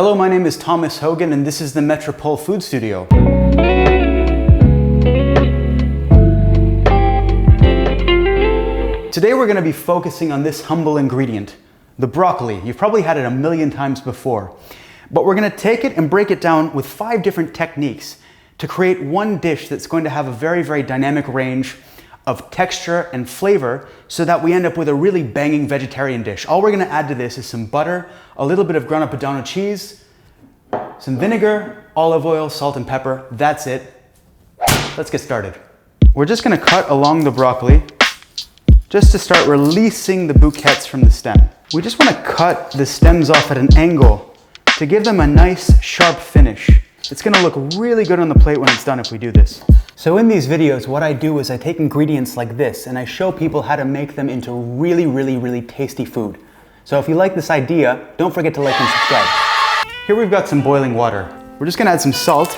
Hello, my name is Thomas Hogan and this is the Metropole Food Studio. Today we're going to be focusing on this humble ingredient, the broccoli. You've probably had it a million times before, but we're going to take it and break it down with 5 different techniques to create one dish that's going to have a very, very dynamic range of texture and flavor so that we end up with a really banging vegetarian dish. All we're going to add to this is some butter, a little bit of grana padano cheese, some vinegar, olive oil, salt and pepper. That's it. Let's get started. We're just going to cut along the broccoli just to start releasing the bouquets from the stem. We just want to cut the stems off at an angle to give them a nice sharp finish. It's going to look really good on the plate when it's done if we do this. So in these videos, what I do is I take ingredients like this and I show people how to make them into really, really, really tasty food. So if you like this idea, don't forget to like and subscribe. Here we've got some boiling water. We're just going to add some salt,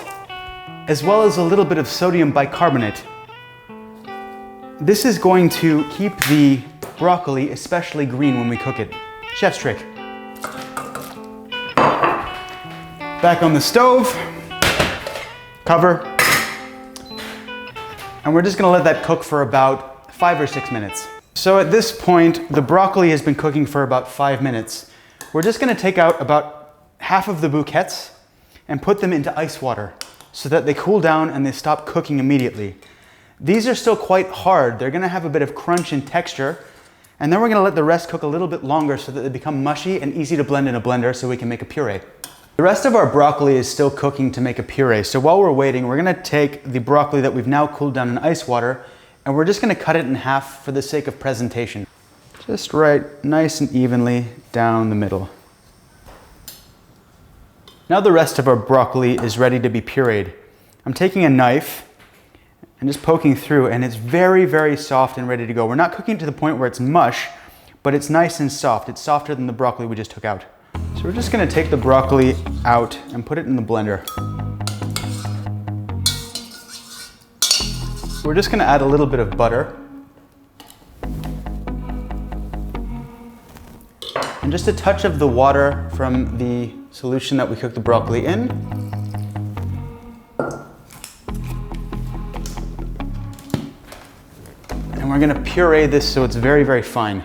as well as a little bit of sodium bicarbonate. This is going to keep the broccoli especially green when we cook it. Chef's trick. Back on the stove, cover. And we're just gonna let that cook for about 5 or 6 minutes. So at this point, the broccoli has been cooking for about 5 minutes. We're just gonna take out about half of the bouquets and put them into ice water so that they cool down and they stop cooking immediately. These are still quite hard. They're gonna have a bit of crunch and texture, and then we're gonna let the rest cook a little bit longer so that they become mushy and easy to blend in a blender so we can make a puree. The rest of our broccoli is still cooking to make a puree. So while we're waiting, we're gonna take the broccoli that we've now cooled down in ice water and we're just gonna cut it in half for the sake of presentation. Just right nice and evenly down the middle. Now the rest of our broccoli is ready to be pureed. I'm taking a knife and just poking through, and it's very, very soft and ready to go. We're not cooking it to the point where it's mush, but it's nice and soft. It's softer than the broccoli we just took out. So we're just gonna take the broccoli out and put it in the blender. We're just gonna add a little bit of butter. And just a touch of the water from the solution that we cooked the broccoli in. And we're gonna puree this so it's very, very fine.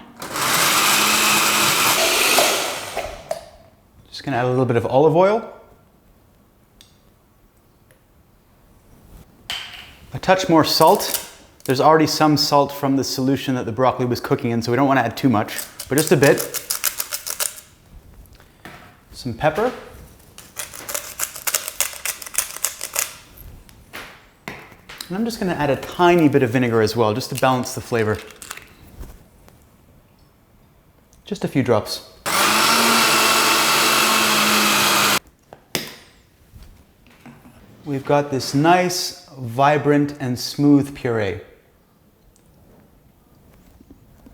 Just gonna add a little bit of olive oil. A touch more salt. There's already some salt from the solution that the broccoli was cooking in, so we don't want to add too much, but just a bit. Some pepper. And I'm just gonna add a tiny bit of vinegar as well, just to balance the flavor. Just a few drops. We've got this nice, vibrant, and smooth puree.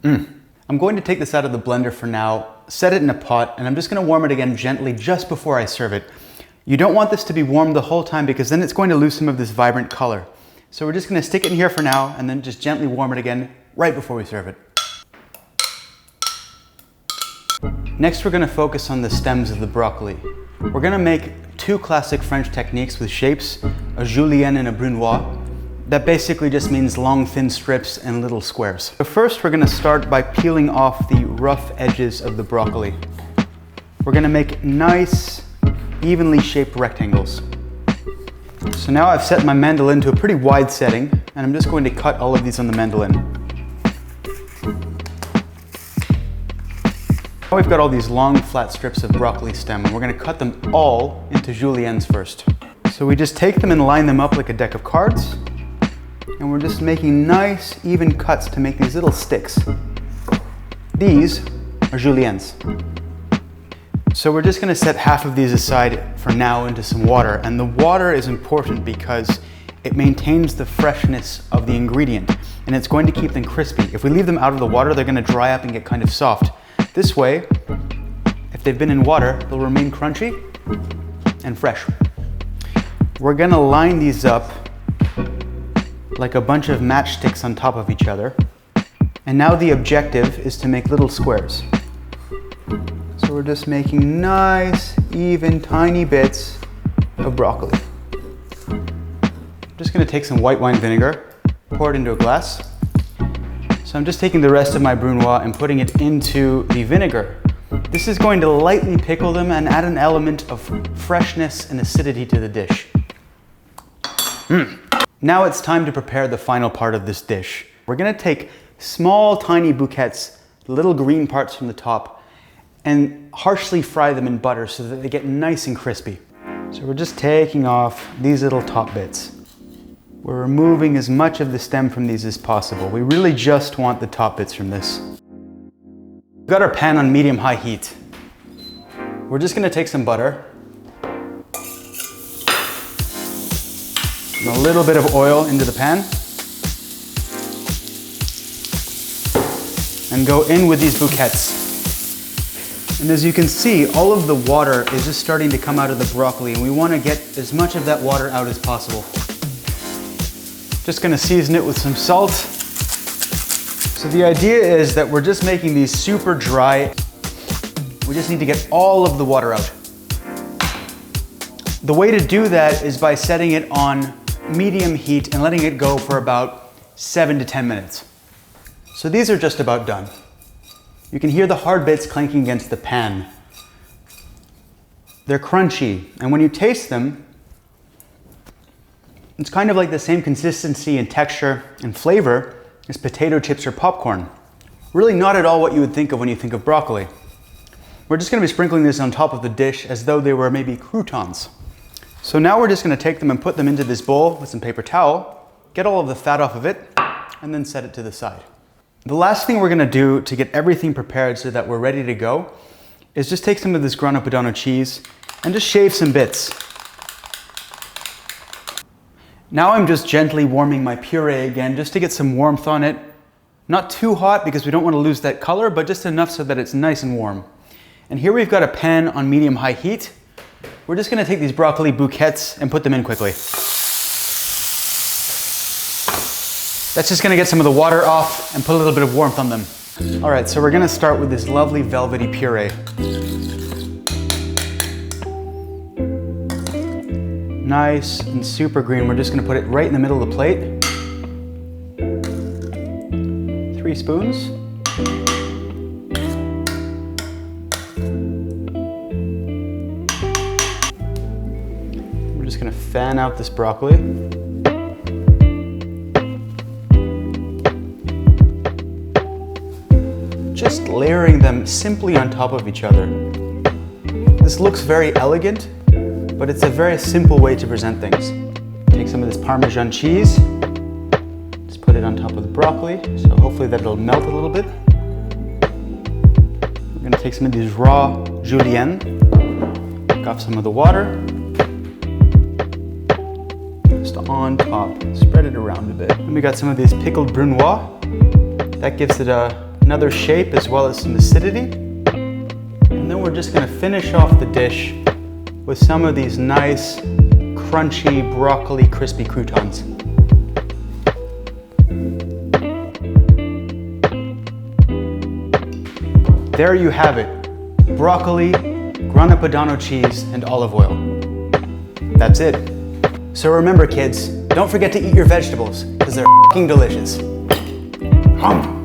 I'm going to take this out of the blender for now, set it in a pot, and I'm just gonna warm it again gently just before I serve it. You don't want this to be warm the whole time because then it's going to lose some of this vibrant color. So we're just gonna stick it in here for now and then just gently warm it again right before we serve it. Next, we're gonna focus on the stems of the broccoli. We're gonna make 2 classic French techniques with shapes, a Julienne and a Brunoise. That basically just means long, thin strips and little squares. So first, we're gonna start by peeling off the rough edges of the broccoli. We're gonna make nice, evenly shaped rectangles. So now I've set my mandolin to a pretty wide setting, and I'm just going to cut all of these on the mandolin. Now we've got all these long, flat strips of broccoli stem, and we're gonna cut them all into juliennes first. So we just take them and line them up like a deck of cards, and we're just making nice, even cuts to make these little sticks. These are juliennes. So we're just gonna set half of these aside for now into some water, and the water is important because it maintains the freshness of the ingredient, and it's going to keep them crispy. If we leave them out of the water, they're gonna dry up and get kind of soft. This way, if they've been in water, they'll remain crunchy and fresh. We're gonna line these up like a bunch of matchsticks on top of each other. And now the objective is to make little squares. So we're just making nice, even tiny bits of broccoli. I'm just gonna take some white wine vinegar, pour it into a glass. So I'm just taking the rest of my brunoise and putting it into the vinegar. This is going to lightly pickle them and add an element of freshness and acidity to the dish. Now it's time to prepare the final part of this dish. We're gonna take small, tiny bouquets, little green parts from the top, and harshly fry them in butter so that they get nice and crispy. So we're just taking off these little top bits. We're removing as much of the stem from these as possible. We really just want the top bits from this. We've got our pan on medium-high heat. We're just gonna take some butter and a little bit of oil into the pan and go in with these bouquets. And as you can see, all of the water is just starting to come out of the broccoli, and we want to get as much of that water out as possible. Just gonna season it with some salt. So the idea is that we're just making these super dry. We just need to get all of the water out. The way to do that is by setting it on medium heat and letting it go for about 7 to 10 minutes. So these are just about done. You can hear the hard bits clanking against the pan. They're crunchy, and when you taste them, it's kind of like the same consistency and texture and flavor as potato chips or popcorn. Really not at all what you would think of when you think of broccoli. We're just gonna be sprinkling this on top of the dish as though they were maybe croutons. So now we're just gonna take them and put them into this bowl with some paper towel, get all of the fat off of it, and then set it to the side. The last thing we're gonna do to get everything prepared so that we're ready to go is just take some of this Grana Padano cheese and just shave some bits. Now I'm just gently warming my puree again just to get some warmth on it. Not too hot because we don't want to lose that color, but just enough so that it's nice and warm. And here we've got a pan on medium-high heat. We're just gonna take these broccoli bouquets and put them in quickly. That's just gonna get some of the water off and put a little bit of warmth on them. All right, so we're gonna start with this lovely velvety puree. Nice and super green. We're just gonna put it right in the middle of the plate. 3 spoons. We're just gonna fan out this broccoli. Just layering them simply on top of each other. This looks very elegant, but it's a very simple way to present things. Take some of this Parmesan cheese, just put it on top of the broccoli, so hopefully that'll melt a little bit. We're gonna take some of these raw Juliennes, take off some of the water, just on top, spread it around a bit. And we got some of these pickled brunoise, that gives it another shape as well as some acidity. And then we're just gonna finish off the dish with some of these nice, crunchy, broccoli, crispy croutons. There you have it. Broccoli, Grana Padano cheese, and olive oil. That's it. So remember kids, don't forget to eat your vegetables, because they're f***ing delicious. Hum.